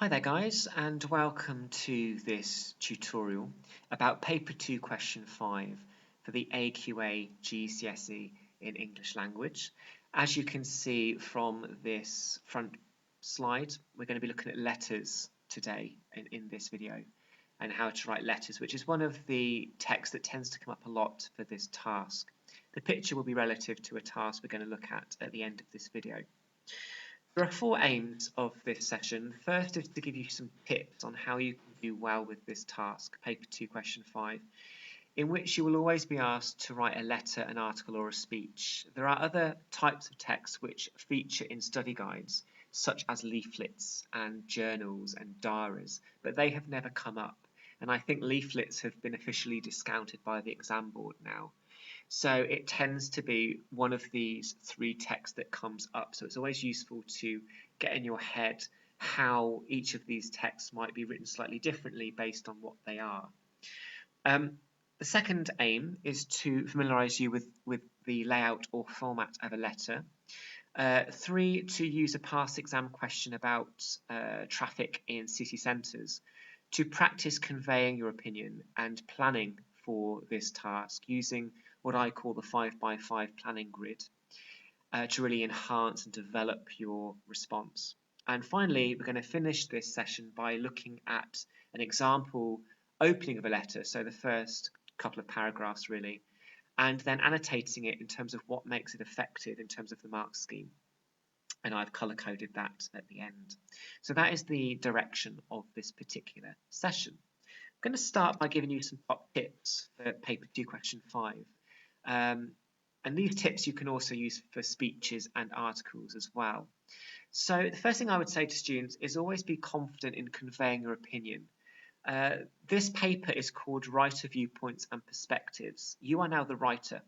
Hi there guys, and welcome to this tutorial about paper 2 question 5 for the AQA GCSE in English language. As you can see from this front slide, we're going to be looking at letters today in this video and how to write letters, which is one of the texts that tends to come up a lot for this task. The picture will be relative to a task we're going to look at the end of this video. There are 4 aims of this session. First is to give you some tips on how you can do well with this task, paper 2 question 5, in which you will always be asked to write a letter, an article or a speech. There are other types of text which feature in study guides, such as leaflets and journals and diaries, but they have never come up. And I think leaflets have been officially discounted by the exam board now. So it tends to be one of these 3 texts that comes up. So it's always useful to get in your head how each of these texts might be written slightly differently based on what they are. The second aim is to familiarise you with the layout or format of a letter. 3, to use a past exam question about traffic in city centres to practice conveying your opinion and planning for this task using what I call the 5x5 planning grid to really enhance and develop your response. And finally, we're going to finish this session by looking at an example opening of a letter, so the first couple of paragraphs really, and then annotating it in terms of what makes it effective in terms of the mark scheme. And I've color-coded that at the end. So that is the direction of this particular session. I'm going to start by giving you some top tips for paper 2 question 5. And these tips you can also use for speeches and articles as well. So the first thing I would say to students is always be confident in conveying your opinion. This paper is called Writer Viewpoints and Perspectives. You are now the writer,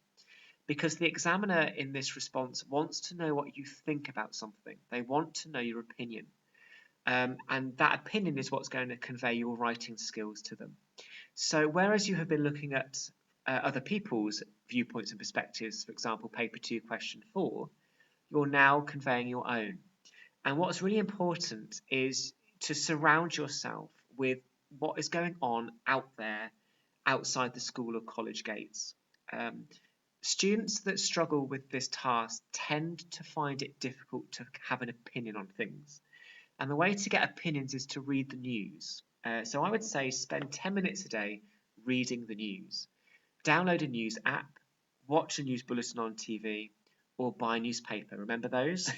because the examiner in this response wants to know what you think about something. They want to know your opinion. And that opinion is what's going to convey your writing skills to them. So whereas you have been looking at other people's viewpoints and perspectives, for example, paper 2 question 4, you're now conveying your own. And what's really important is to surround yourself with what is going on out there, outside the school or college gates. Students that struggle with this task tend to find it difficult to have an opinion on things. And the way to get opinions is to read the news. So I would say spend 10 minutes a day reading the news. Download a news app, watch a news bulletin on TV, or buy a newspaper. Remember those?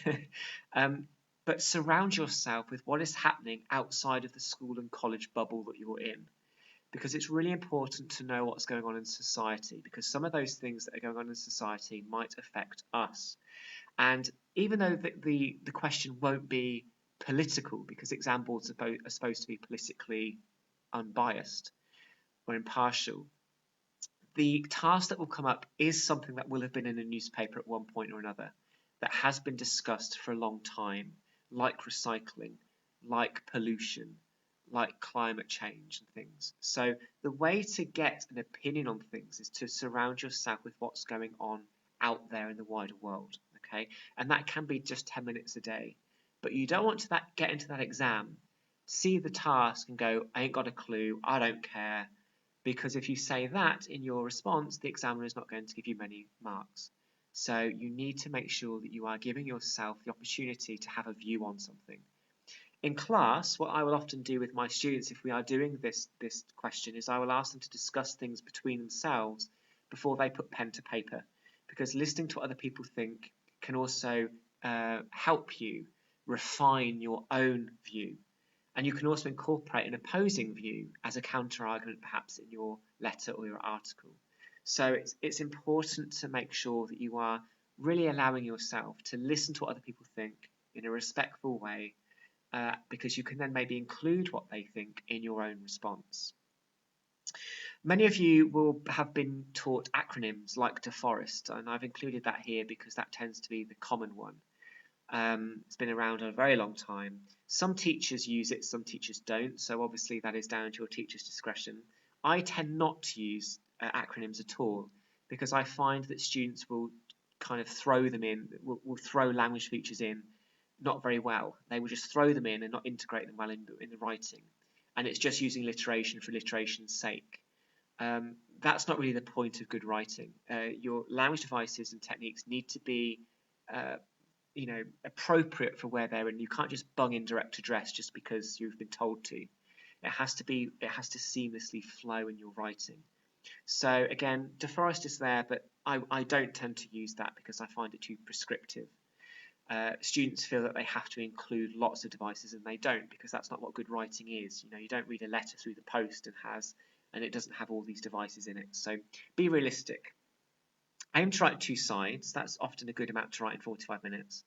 But surround yourself with what is happening outside of the school and college bubble that you're in. Because it's really important to know what's going on in society, because some of those things that are going on in society might affect us. And even though the question won't be political, because exam boards are supposed to be politically unbiased or impartial, the task that will come up is something that will have been in a newspaper at one point or another, that has been discussed for a long time, like recycling, like pollution, like climate change and things. So the way to get an opinion on things is to surround yourself with what's going on out there in the wider world, okay? And that can be just 10 minutes a day. But you don't want to get into that exam, see the task and go, I ain't got a clue, I don't care. Because if you say that in your response, the examiner is not going to give you many marks. So you need to make sure that you are giving yourself the opportunity to have a view on something. In class, what I will often do with my students if we are doing this question is I will ask them to discuss things between themselves before they put pen to paper, because listening to what other people think can also help you refine your own view. And you can also incorporate an opposing view as a counter-argument perhaps in your letter or your article. So it's important to make sure that you are really allowing yourself to listen to what other people think in a respectful way, because you can then maybe include what they think in your own response. Many of you will have been taught acronyms like DeForest, and I've included that here because that tends to be the common one. It's been around a very long time. Some teachers use it, some teachers don't, so obviously that is down to your teacher's discretion. I tend not to use acronyms at all, because I find that students will kind of throw them in, will throw language features in not very well. They will just throw them in and not integrate them well in the writing, and it's just using alliteration for alliteration's sake. That's not really the point of good writing. Your language devices and techniques need to be appropriate for where they're in. You can't just bung in direct address just because you've been told to. It has to seamlessly flow in your writing. So again, De Forest is there, but I don't tend to use that because I find it too prescriptive. Students feel that they have to include lots of devices, and they don't, because that's not what good writing is. You don't read a letter through the post and it doesn't have all these devices in it. So be realistic. Aim to write 2 sides. That's often a good amount to write in 45 minutes.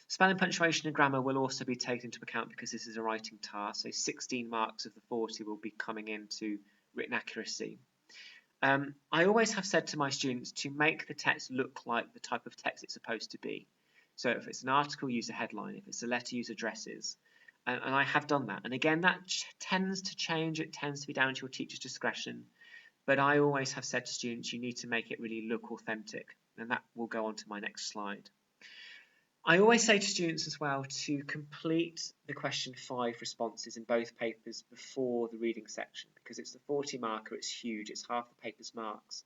Spelling, punctuation and grammar will also be taken into account because this is a writing task. So 16 marks of the 40 will be coming into written accuracy. I always have said to my students to make the text look like the type of text it's supposed to be. So if it's an article, use a headline. If it's a letter, use addresses. And I have done that. And again, that tends to change. It tends to be down to your teacher's discretion. But I always have said to students, you need to make it really look authentic. And that will go on to my next slide. I always say to students as well to complete the question 5 responses in both papers before the reading section, because it's the 40 marker, it's huge, it's half the paper's marks.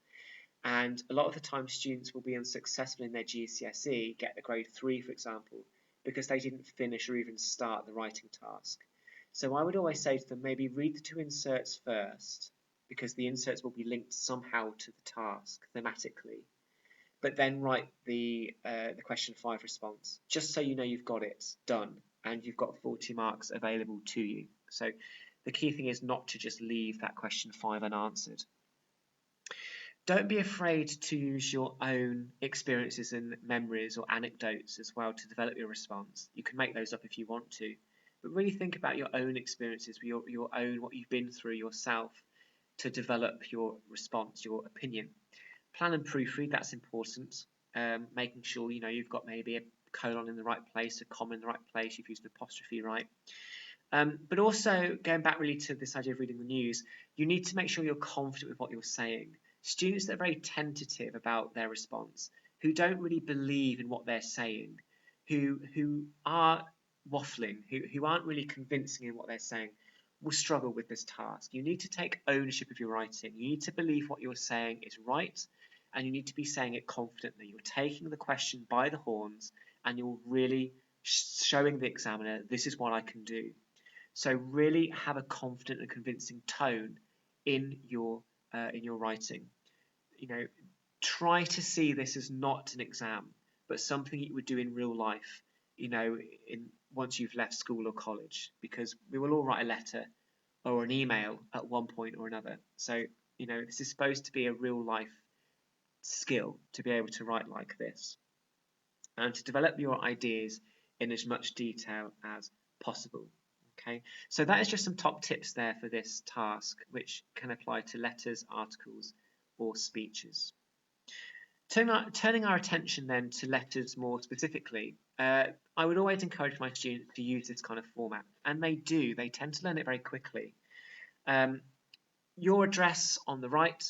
And a lot of the time students will be unsuccessful in their GCSE, get a grade 3 for example, because they didn't finish or even start the writing task. So I would always say to them, maybe read the 2 inserts first, because the inserts will be linked somehow to the task thematically. But then write the question 5 response, just so you know you've got it done and you've got 40 marks available to you. So the key thing is not to just leave that question 5 unanswered. Don't be afraid to use your own experiences and memories or anecdotes as well to develop your response. You can make those up if you want to, but really think about your own experiences, your own, what you've been through yourself to develop your response, your opinion. Plan and proofread, that's important. Making sure you've got maybe a colon in the right place, a comma in the right place, you've used an apostrophe right. But also, going back really to this idea of reading the news, you need to make sure you're confident with what you're saying. Students that are very tentative about their response, who don't really believe in what they're saying, who are waffling, who aren't really convincing in what they're saying, will struggle with this task. You need to take ownership of your writing. You need to believe what you're saying is right, and you need to be saying it confidently. You're taking the question by the horns, and you're really showing the examiner, this is what I can do. So really have a confident and convincing tone in your writing. Try to see this as not an exam, but something you would do in real life. Once you've left school or college, because we will all write a letter or an email at one point or another. So this is supposed to be a real life skill to be able to write like this, and to develop your ideas in as much detail as possible. Okay, so that is just some top tips there for this task, which can apply to letters, articles, or speeches. Turning our attention then to letters more specifically, I would always encourage my students to use this kind of format, and they do. They tend to learn it very quickly. Your address on the right,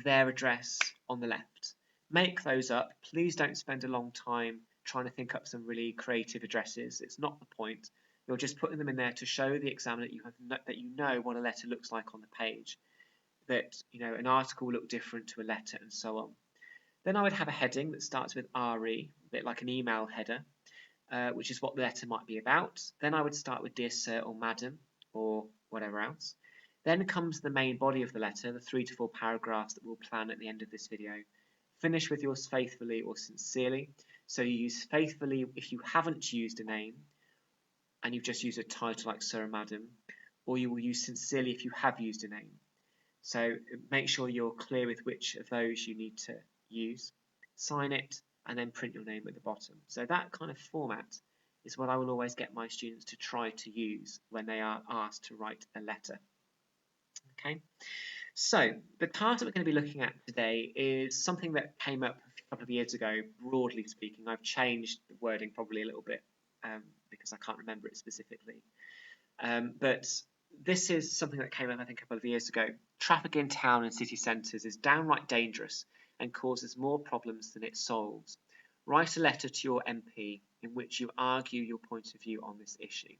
their address on the left. Make those up. Please don't spend a long time trying to think up some really creative addresses. It's not the point. You're just putting them in there to show the examiner that you know what a letter looks like on the page, that an article will look different to a letter, and so on. Then I would have a heading that starts with RE, a bit like an email header, which is what the letter might be about. Then I would start with Dear Sir or Madam or whatever else. Then comes the main body of the letter, the 3 to 4 paragraphs that we'll plan at the end of this video. Finish with yours faithfully or sincerely. So you use faithfully if you haven't used a name and you've just used a title like Sir and Madam, or you will use sincerely if you have used a name. So make sure you're clear with which of those you need to use. Sign it and then print your name at the bottom. So that kind of format is what I will always get my students to try to use when they are asked to write a letter. Okay, so the task that we're going to be looking at today is something that came up a couple of years ago, broadly speaking. I've changed the wording probably a little bit because I can't remember it specifically. But this is something that came up, I think, a couple of years ago. Traffic in town and city centres is downright dangerous and causes more problems than it solves. write a letter to your MP in which you argue your point of view on this issue.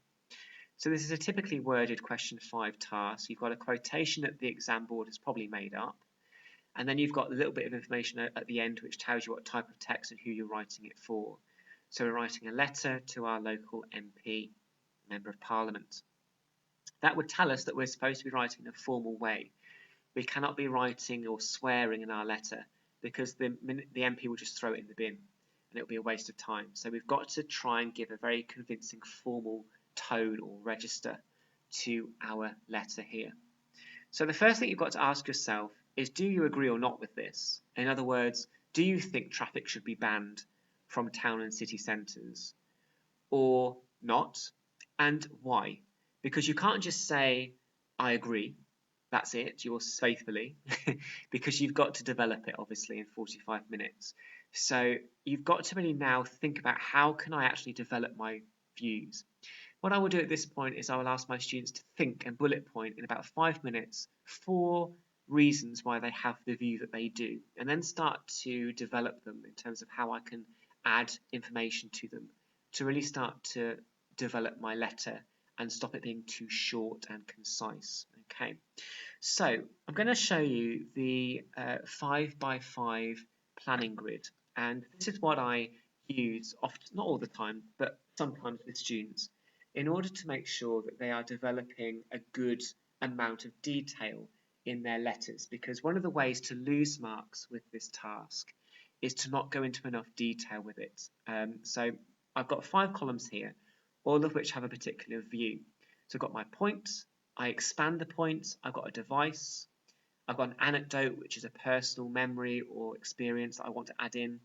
So this is a typically worded question 5 task. You've got a quotation that the exam board has probably made up, and then you've got a little bit of information at the end which tells you what type of text and who you're writing it for. So we're writing a letter to our local MP, Member of Parliament. That would tell us that we're supposed to be writing in a formal way. We cannot be writing or swearing in our letter because the MP will just throw it in the bin and it'll be a waste of time. So we've got to try and give a very convincing formal tone or register to our letter here. So the first thing you've got to ask yourself is, do you agree or not with this? In other words, do you think traffic should be banned from town and city centres or not? And why? Because you can't just say, I agree, that's it, yours faithfully, because you've got to develop it obviously in 45 minutes. So you've got to really now think about, how can I actually develop my views? What I will do at this point is I will ask my students to think and bullet point in about 5 minutes 4 reasons why they have the view that they do, and then start to develop them in terms of how I can add information to them to really start to develop my letter and stop it being too short and concise. Okay, so I'm going to show you the 5x5 planning grid, and this is what I use often, not all the time, but sometimes with students, in order to make sure that they are developing a good amount of detail in their letters, because one of the ways to lose marks with this task is to not go into enough detail with it. So I've got 5 columns here, all of which have a particular view. So I've got my point, I expand the point, I've got a device, I've got an anecdote, which is a personal memory or experience that I want to add in,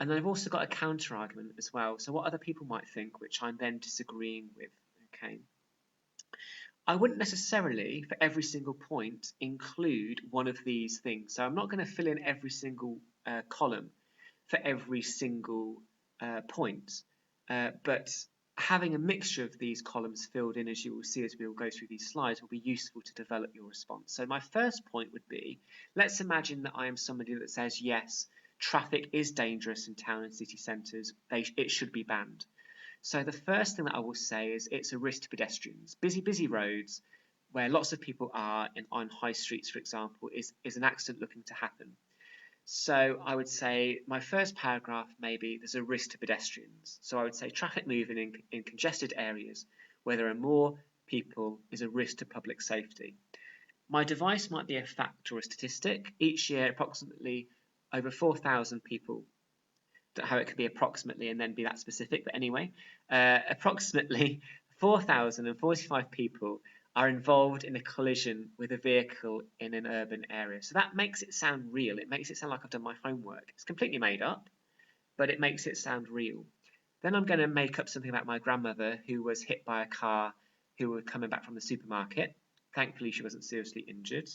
and then I've also got a counter argument as well, so what other people might think, which I'm then disagreeing with. Okay, I wouldn't necessarily, for every single point, include one of these things, so I'm not going to fill in every single column for every single point, but having a mixture of these columns filled in, as you will see as we will go through these slides, will be useful to develop your response. So my first point would be, let's imagine that I am somebody that says, yes, traffic is dangerous in town and city centres, it should be banned. So the first thing that I will say is, it's a risk to pedestrians. Busy roads where lots of people are on high streets, for example, is an accident looking to happen. So I would say my first paragraph, maybe there's a risk to pedestrians. So I would say traffic moving in congested areas where there are more people is a risk to public safety. My device might be a fact or a statistic. Each year, approximately over 4,000 people, how it could be approximately and then be that specific, but anyway, approximately 4,045 people are involved in a collision with a vehicle in an urban area. So that makes it sound real. It makes it sound like I've done my homework. It's completely made up, but it makes it sound real. Then I'm going to make up something about my grandmother who was hit by a car who were coming back from the supermarket. Thankfully, she wasn't seriously injured.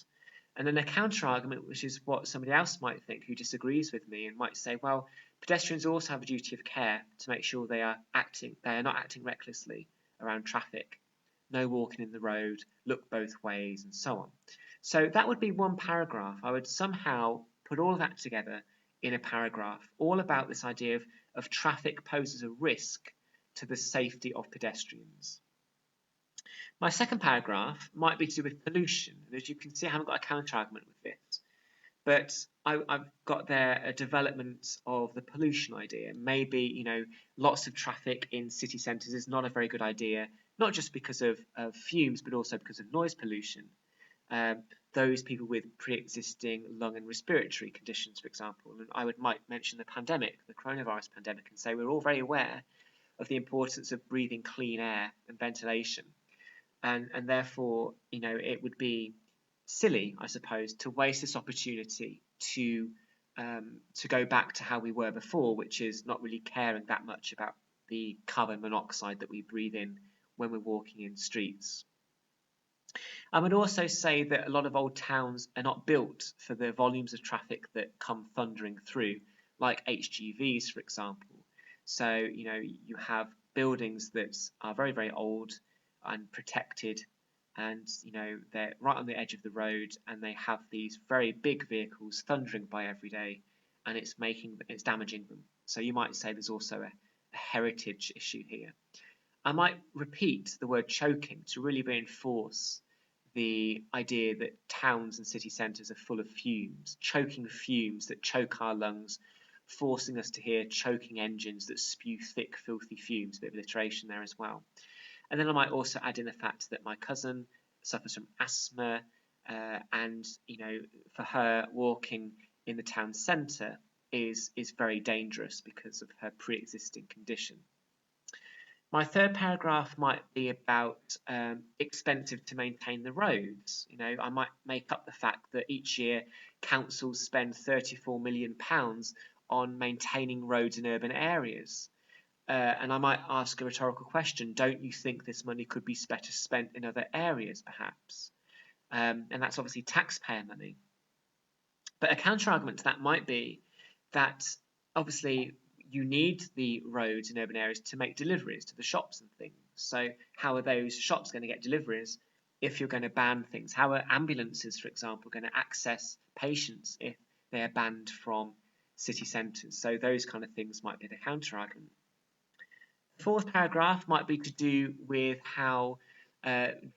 And then a counter argument, which is what somebody else might think who disagrees with me and might say, well, pedestrians also have a duty of care to make sure they are not acting recklessly around traffic. No walking in the road, look both ways, and so on. So that would be one paragraph. I would somehow put all of that together in a paragraph, all about this idea of traffic poses a risk to the safety of pedestrians. My second paragraph might be to do with pollution, and as you can see, I haven't got a counter argument with this, but I've got there a development of the pollution idea. Maybe, lots of traffic in city centres is not a very good idea, not just because of fumes, but also because of noise pollution. Those people with pre-existing lung and respiratory conditions, for example. And I might mention the pandemic, the coronavirus pandemic, and say we're all very aware of the importance of breathing clean air and ventilation. And therefore, it would be silly, I suppose, to waste this opportunity to go back to how we were before, which is not really caring that much about the carbon monoxide that we breathe in when we're walking in streets. I would also say that a lot of old towns are not built for the volumes of traffic that come thundering through, like HGVs, for example. So, you have buildings that are very, very old and protected, and they're right on the edge of the road, and they have these very big vehicles thundering by every day, and it's damaging them. So you might say there's also a heritage issue here. I might repeat the word choking to really reinforce the idea that towns and city centres are full of fumes, choking fumes that choke our lungs, forcing us to hear choking engines that spew thick, filthy fumes. A bit of alliteration there as well. And then I might also add in the fact that my cousin suffers from asthma, and for her, walking in the town centre is very dangerous because of her pre-existing condition. My third paragraph might be about expensive to maintain the roads. I might make up the fact that each year councils spend £34 million on maintaining roads in urban areas. And I might ask a rhetorical question: don't you think this money could be better spent in other areas, perhaps? And that's obviously taxpayer money. But a counter-argument to that might be that obviously you need the roads in urban areas to make deliveries to the shops and things. So how are those shops going to get deliveries if you're going to ban things? How are ambulances, for example, going to access patients if they are banned from city centres? So those kind of things might be the counter-argument. The fourth paragraph might be to do with how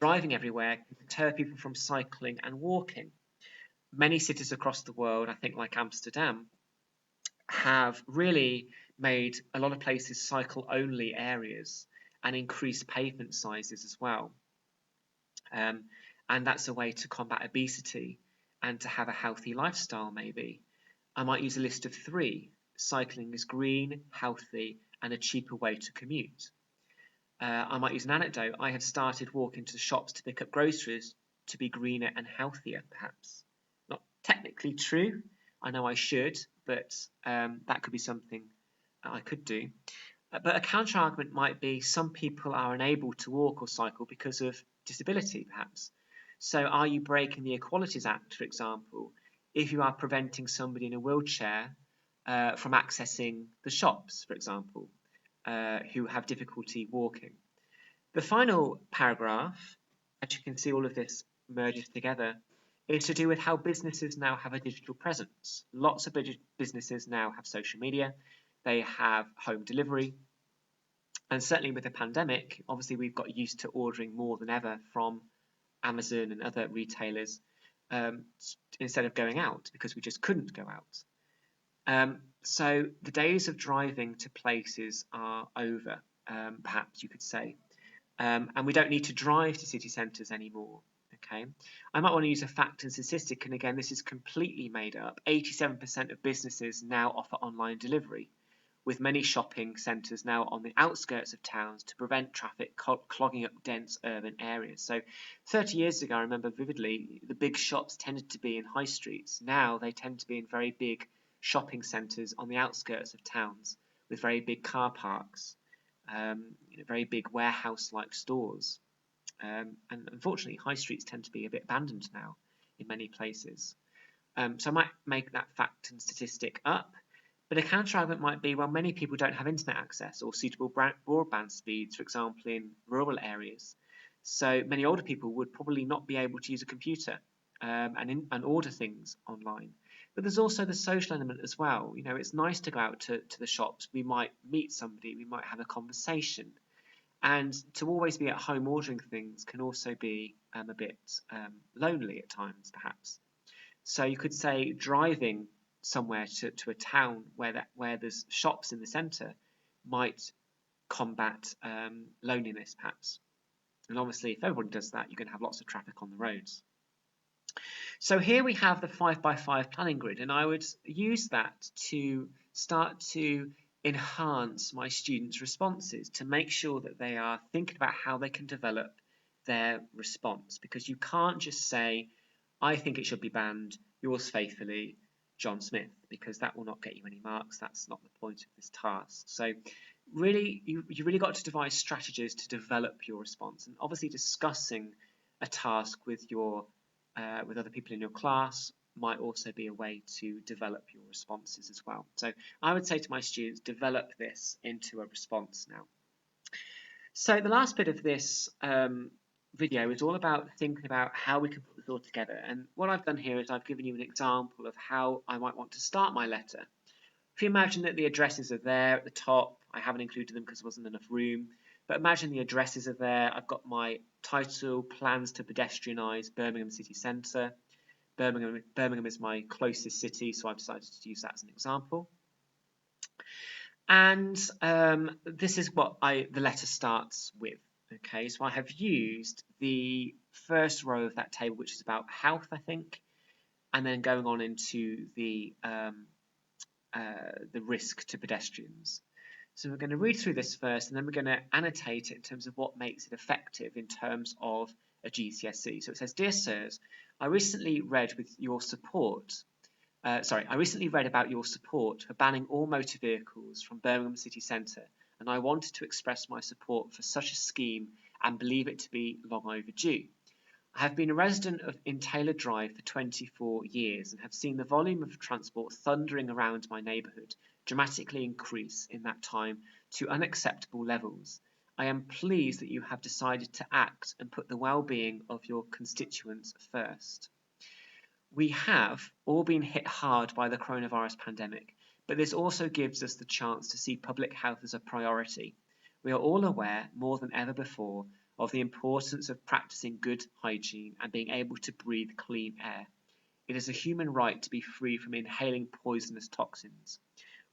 driving everywhere can deter people from cycling and walking. Many cities across the world, I think like Amsterdam, have really made a lot of places cycle-only areas and increased pavement sizes as well. And that's a way to combat obesity and to have a healthy lifestyle, maybe. I might use a list of 3. Cycling is green, healthy, and a cheaper way to commute. I might use an anecdote. I have started walking to the shops to pick up groceries to be greener and healthier, perhaps. Not technically true. I know I should, but that could be something I could do. But a counter-argument might be some people are unable to walk or cycle because of disability, perhaps. So are you breaking the Equalities Act, for example, if you are preventing somebody in a wheelchair from accessing the shops, for example, who have difficulty walking? The final paragraph, as you can see, all of this merges together, is to do with how businesses now have a digital presence. Lots of businesses now have social media, they have home delivery, and certainly with the pandemic, obviously we've got used to ordering more than ever from Amazon and other retailers instead of going out because we just couldn't go out. So the days of driving to places are over, perhaps you could say. And we don't need to drive to city centres anymore. Okay, I might want to use a fact and statistic, and again, this is completely made up. 87% of businesses now offer online delivery, with many shopping centres now on the outskirts of towns to prevent traffic clogging up dense urban areas. So 30 years ago, I remember vividly, the big shops tended to be in high streets. Now they tend to be in very big shopping centres on the outskirts of towns with very big car parks. Very big warehouse-like stores. And unfortunately, high streets tend to be a bit abandoned now in many places. So I might make that fact and statistic up, but a counter-argument might be, well, many people don't have internet access or suitable broadband speeds, for example, in rural areas. So many older people would probably not be able to use a computer and order things online. But there's also the social element as well. It's nice to go out to the shops. We might meet somebody, we might have a conversation. And to always be at home ordering things can also be a bit lonely at times, perhaps. So you could say driving somewhere to a town where there's shops in the centre might combat loneliness, perhaps. And obviously, if everybody does that, you're going to have lots of traffic on the roads. So here we have the 5x5 planning grid, and I would use that to start to enhance my students' responses to make sure that they are thinking about how they can develop their response, because you can't just say, I think it should be banned, yours faithfully, John Smith, because that will not get you any marks. That's not the point of this task. So really, you really got to devise strategies to develop your response, and obviously discussing a task with other people in your class might also be a way to develop your responses as well. So I would say to my students, develop this into a response now. So the last bit of this video is all about thinking about how we can put this all together. And what I've done here is I've given you an example of how I might want to start my letter. If you imagine that the addresses are there at the top, I haven't included them because there wasn't enough room, but imagine the addresses are there. I've got my title, plans to pedestrianise Birmingham city centre. Birmingham is my closest city, so I've decided to use that as an example. And this is what the letter starts with. Okay, so I have used the first row of that table, which is about health, I think, and then going on into the risk to pedestrians. So we're going to read through this first, and then we're going to annotate it in terms of what makes it effective in terms of a GCSE. So it says, "Dear Sirs, I recently read about your support for banning all motor vehicles from Birmingham city centre, and I wanted to express my support for such a scheme and believe it to be long overdue. I have been a resident in Taylor Drive for 24 years and have seen the volume of transport thundering around my neighbourhood dramatically increase in that time to unacceptable levels. I am pleased that you have decided to act and put the well-being of your constituents first. We have all been hit hard by the coronavirus pandemic, but this also gives us the chance to see public health as a priority. We are all aware, more than ever before, of the importance of practicing good hygiene and being able to breathe clean air. It is a human right to be free from inhaling poisonous toxins.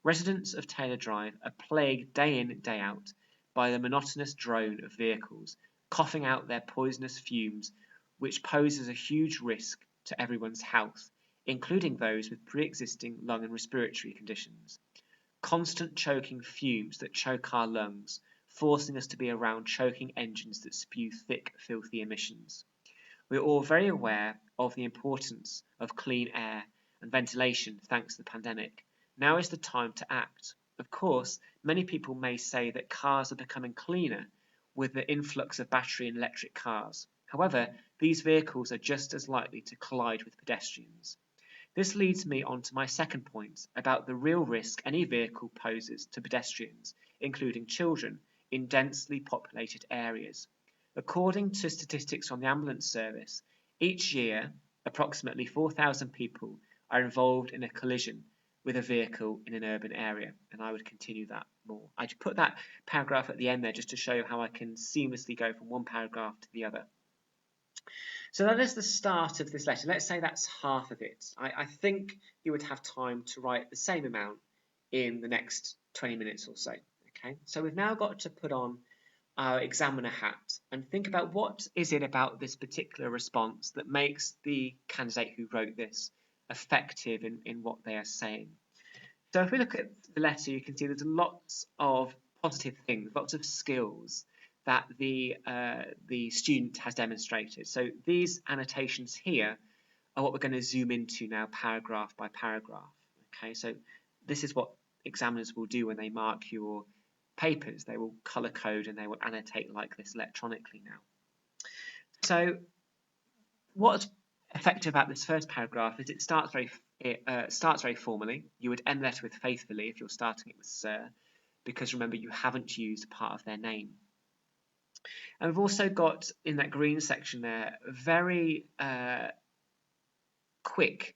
Residents of Taylor Drive are plagued day in, day out by the monotonous drone of vehicles, coughing out their poisonous fumes, which poses a huge risk to everyone's health, including those with pre-existing lung and respiratory conditions. Constant choking fumes that choke our lungs, forcing us to be around choking engines that spew thick, filthy emissions. We are all very aware of the importance of clean air and ventilation thanks to the pandemic. Now is the time to act. Of course, many people may say that cars are becoming cleaner with the influx of battery and electric cars. However, these vehicles are just as likely to collide with pedestrians. This leads me on to my second point about the real risk any vehicle poses to pedestrians, including children, in densely populated areas. According to statistics from the ambulance service, each year approximately 4,000 people are involved in a collision with a vehicle in an urban area, and I would continue that more. I put that paragraph at the end there just to show you how I can seamlessly go from one paragraph to the other. So that is the start of this letter. Let's say that's half of it. I think you would have time to write the same amount in the next 20 minutes or so. Okay, so we've now got to put on our examiner hat and think about what is it about this particular response that makes the candidate who wrote this effective in what they are saying. So if we look at the letter, you can see there's lots of positive things, lots of skills that the student has demonstrated. So these annotations here are what we're going to zoom into now, paragraph by paragraph. Okay, so this is what examiners will do when they mark your papers. They will color code and they will annotate like this electronically now. So what's effective about this first paragraph is it starts very formally. You would end the letter with faithfully if you're starting it with sir, because remember you haven't used part of their name. And we've also got in that green section there a very quick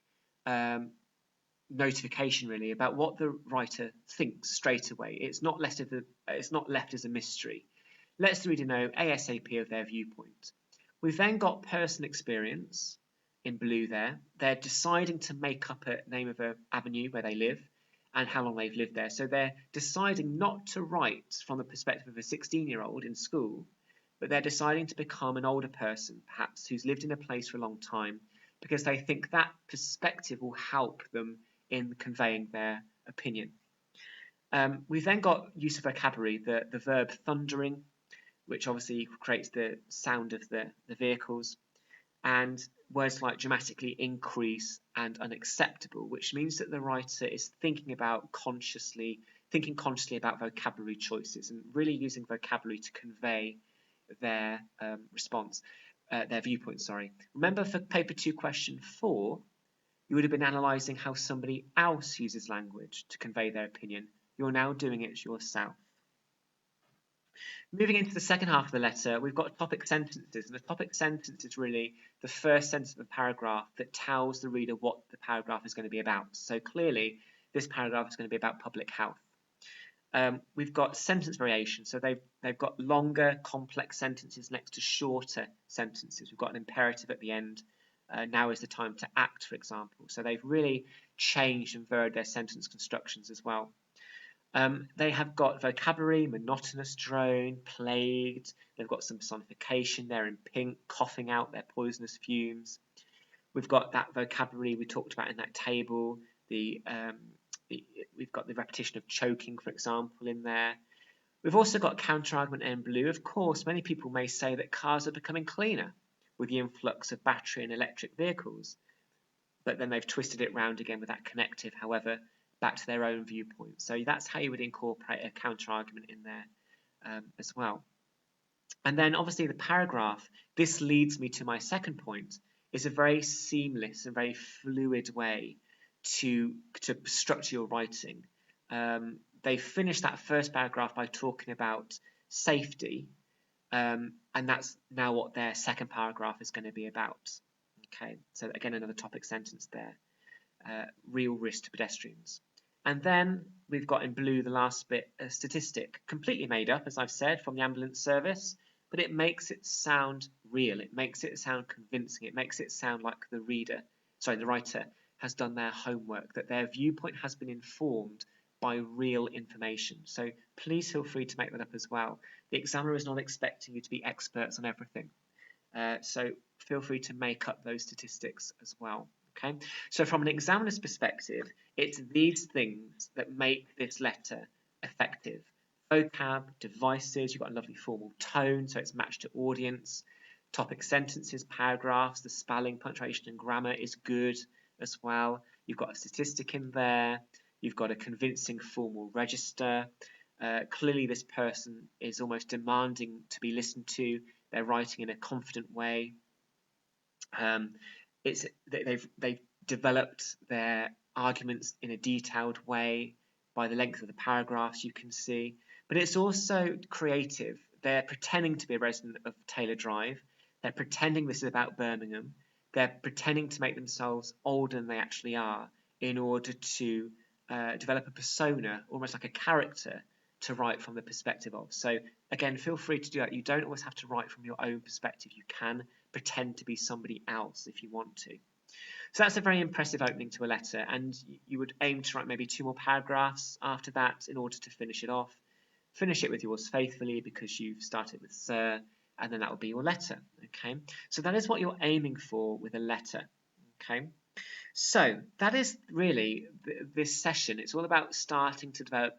notification really about what the writer thinks straight away. It's not left as a mystery. Lets the reader know ASAP of their viewpoint. We've then got personal experience in blue there. They're deciding to make up a name of an avenue where they live and how long they've lived there. So they're deciding not to write from the perspective of a 16-year-old in school, but they're deciding to become an older person, perhaps, who's lived in a place for a long time, because they think that perspective will help them in conveying their opinion. We've then got use of vocabulary, the verb thundering, which obviously creates the sound of the vehicles, and words like dramatically increase and unacceptable, which means that the writer is thinking consciously about vocabulary choices and really using vocabulary to convey their their viewpoint. Remember, for paper 2 question 4, you would have been analysing how somebody else uses language to convey their opinion. You're now doing it yourself. Moving into the second half of the letter, we've got topic sentences, and the topic sentence is really the first sentence of a paragraph that tells the reader what the paragraph is going to be about. So clearly, this paragraph is going to be about public health. We've got sentence variation, so they've got longer, complex sentences next to shorter sentences. We've got an imperative at the end. Now is the time to act, for example. So they've really changed and varied their sentence constructions as well. They have got vocabulary, monotonous, drone, plagued. They've got some personification there in pink, coughing out their poisonous fumes. We've got that vocabulary we talked about in that table. We've got the repetition of choking, for example, in there. We've also got counter-argument in blue. Of course, many people may say that cars are becoming cleaner with the influx of battery and electric vehicles, but then they've twisted it round again with that connective, however, back to their own viewpoint. So that's how you would incorporate a counter-argument in there as well. And then obviously the paragraph, this leads me to my second point, is a very seamless and very fluid way to structure your writing. They finish that first paragraph by talking about safety, and that's now what their second paragraph is going to be about. Okay, so again, another topic sentence there. Real risk to pedestrians. And then we've got in blue the last bit, a statistic, completely made up, as I've said, from the ambulance service, but it makes it sound real. It makes it sound convincing. It makes it sound like the writer has done their homework, that their viewpoint has been informed by real information. So please feel free to make that up as well. The examiner is not expecting you to be experts on everything. So feel free to make up those statistics as well. Okay, so from an examiner's perspective, it's these things that make this letter effective. Vocab, devices, you've got a lovely formal tone, so it's matched to audience. Topic sentences, paragraphs, the spelling, punctuation and grammar is good as well. You've got a statistic in there. You've got a convincing formal register. Clearly this person is almost demanding to be listened to. They're writing in a confident way. They've developed their arguments in a detailed way by the length of the paragraphs you can see, but it's also creative. They're pretending to be a resident of Taylor Drive. They're pretending this is about Birmingham. They're pretending to make themselves older than they actually are in order to develop a persona, almost like a character, to write from the perspective of. So again, feel free to do that. You don't always have to write from your own perspective. You can pretend to be somebody else if you want to. So that's a very impressive opening to a letter, and you would aim to write maybe 2 more paragraphs after that in order to finish it off. Finish it with yours faithfully because you've started with Sir, and then that will be your letter. Okay, so that is what you're aiming for with a letter. Okay, so that is really this session. It's all about starting to develop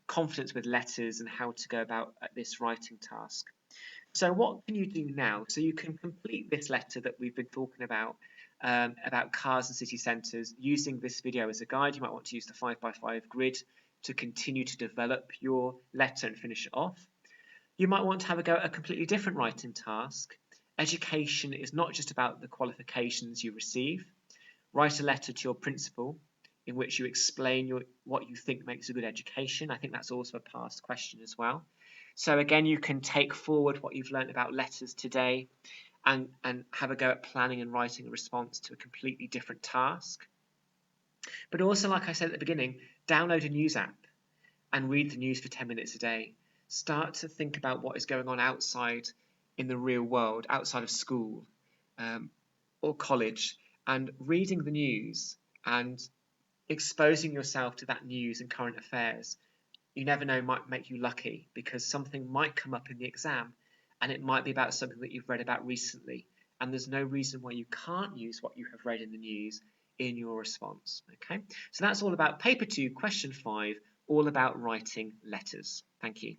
confidence with letters and how to go about this writing task. So what can you do now? So you can complete this letter that we've been talking about cars and city centres using this video as a guide. You might want to use the 5x5 grid to continue to develop your letter and finish it off. You might want to have a go at a completely different writing task. Education is not just about the qualifications you receive. Write a letter to your principal in which you explain what you think makes a good education. I think that's also a past question as well. So again, you can take forward what you've learned about letters today and have a go at planning and writing a response to a completely different task. But also, like I said at the beginning, download a news app and read the news for 10 minutes a day. Start to think about what is going on outside in the real world, outside of school or college, and reading the news and exposing yourself to that news and current affairs, you never know, might make you lucky, because something might come up in the exam and it might be about something that you've read about recently, and there's no reason why you can't use what you have read in the news in your response. Okay, so that's all about paper 2, question 5, all about writing letters. Thank you.